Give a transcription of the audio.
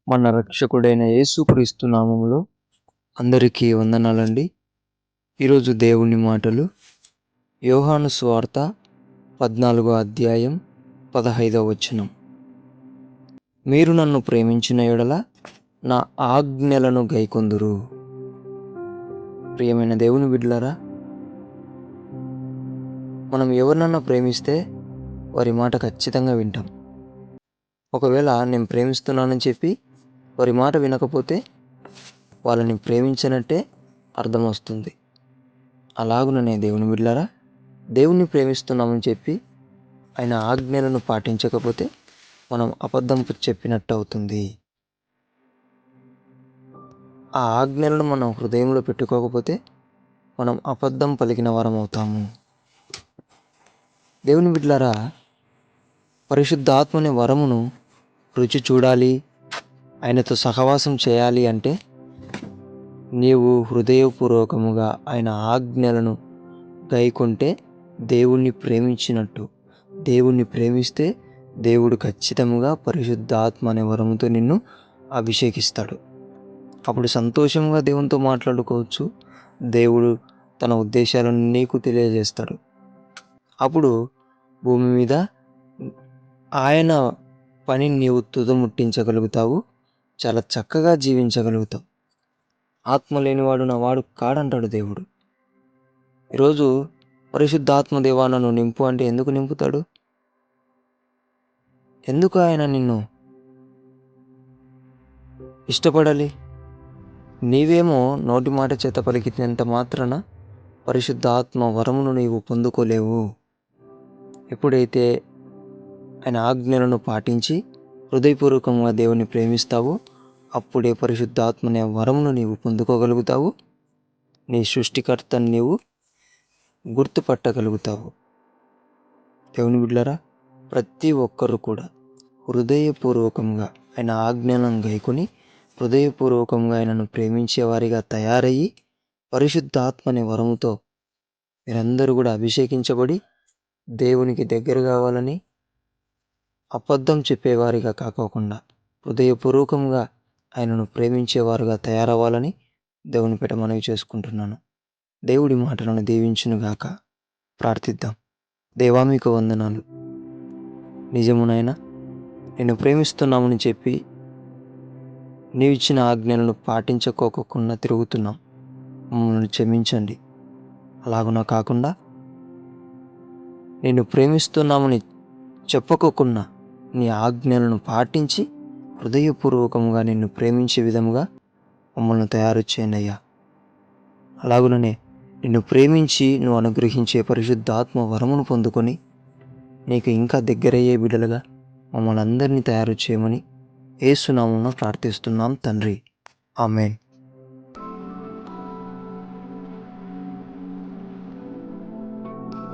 మన రక్షకుడైన యేసుక్రీస్తు నామములో అందరికీ వందనాలండి. ఈరోజు దేవుని మాటలు యోహాను సువార్త 14వ అధ్యాయం 15వ వచనం. మీరు నన్ను ప్రేమించిన యెడల నా ఆజ్ఞలను గైకొందురు. ప్రియమైన దేవుని బిడ్డలారా, మనం ఎవరినన్నా ప్రేమిస్తే వారి మాట ఖచ్చితంగా వింటాం. ఒకవేళ నేను ప్రేమిస్తున్నానని చెప్పి వారి మాట వినకపోతే వాళ్ళని ప్రేమించనట్టే అర్థం వస్తుంది. అలాగుననే దేవుని బిడ్డలారా, దేవుణ్ణి ప్రేమిస్తున్నామని చెప్పి ఆయన ఆజ్ఞలను పాటించకపోతే మనం అబద్ధం చెప్పినట్టు అవుతుంది. ఆ ఆజ్ఞలను మనం హృదయంలో పెట్టుకోకపోతే మనం అబద్ధం పలికిన వారం అవుతాము. దేవుని బిడ్డలారా, పరిశుద్ధాత్మని వరమును రుచి చూడాలి, ఆయనతో సహవాసం చేయాలి అంటే నీవు హృదయపూర్వకముగా ఆయన ఆజ్ఞలను గైకొంటే దేవుణ్ణి ప్రేమించినట్టు. దేవుణ్ణి ప్రేమిస్తే దేవుడు ఖచ్చితంగా పరిశుద్ధాత్మ అనే వరముతో నిన్ను అభిషేకిస్తాడు. అప్పుడు సంతోషంగా దేవునితో మాట్లాడుకోవచ్చు. దేవుడు తన ఉద్దేశాలను నీకు తెలియజేస్తాడు. అప్పుడు భూమి మీద ఆయన పనిని నీవు తుదముట్టించగలుగుతావు. చాలా చక్కగా జీవించగలుగుతావు. ఆత్మ లేనివాడు నా వాడు కాడంటాడు దేవుడు. ఈరోజు పరిశుద్ధాత్మ దేవా నన్ను నింపు అంటే ఎందుకు నింపుతాడు? ఎందుకు ఆయన నిన్ను ఇష్టపడాలి? నీవేమో నోటి మాట చేత పలికినంత మాత్రాన పరిశుద్ధాత్మ వరమును నీవు పొందుకోలేవు. ఎప్పుడైతే ఆయన ఆజ్ఞలను పాటించి హృదయపూర్వకంగా దేవుని ప్రేమిస్తావో అప్పుడే పరిశుద్ధాత్మనే వరమును నీవు పొందుకోగలుగుతావు. నీ సృష్టికర్తను నీవు గుర్తుపట్టగలుగుతావు. దేవుని బిడ్డలారా, ప్రతి ఒక్కరు కూడా హృదయపూర్వకంగా ఆయన ఆజ్ఞలను గైకొని హృదయపూర్వకంగా ఆయనను ప్రేమించేవారిగా తయారయ్యి పరిశుద్ధాత్మనే వరముతో మీరందరూ కూడా అభిషేకించబడి దేవునికి దగ్గర కావాలని, అబద్ధం చెప్పేవారిగా కాకోకుండా హృదయపూర్వకంగా ఆయనను ప్రేమించేవారుగా తయారవ్వాలని దేవుని పేట మనవి చేసుకుంటున్నాను. దేవుడి మాటలను దీవించునుగాక. ప్రార్థిద్దాం. దేవా, మీకు వందనాలు. నిజమునైనా నేను ప్రేమిస్తున్నామని చెప్పి నీవిచ్చిన ఆజ్ఞలను పాటించుకోకుండా తిరుగుతున్నాం. మమ్మల్ని క్షమించండి. అలాగునా కాకుండా నేను ప్రేమిస్తున్నామని చెప్పుకోకుండా నీ ఆజ్ఞలను పాటించి హృదయపూర్వకంగా నిన్ను ప్రేమించే విధముగా మమ్మల్ని తయారు చేయండి అయ్యా. అలాగుననే నిన్ను ప్రేమించి నువ్వు అనుగ్రహించే పరిశుద్ధాత్మ వరమును పొందుకొని నీకు ఇంకా దగ్గరయ్యే బిడ్డలుగా మమ్మల్ని అందరినీ తయారు చేయమని యేసు నామమున ప్రార్థిస్తున్నాం తండ్రి. ఆమేన్.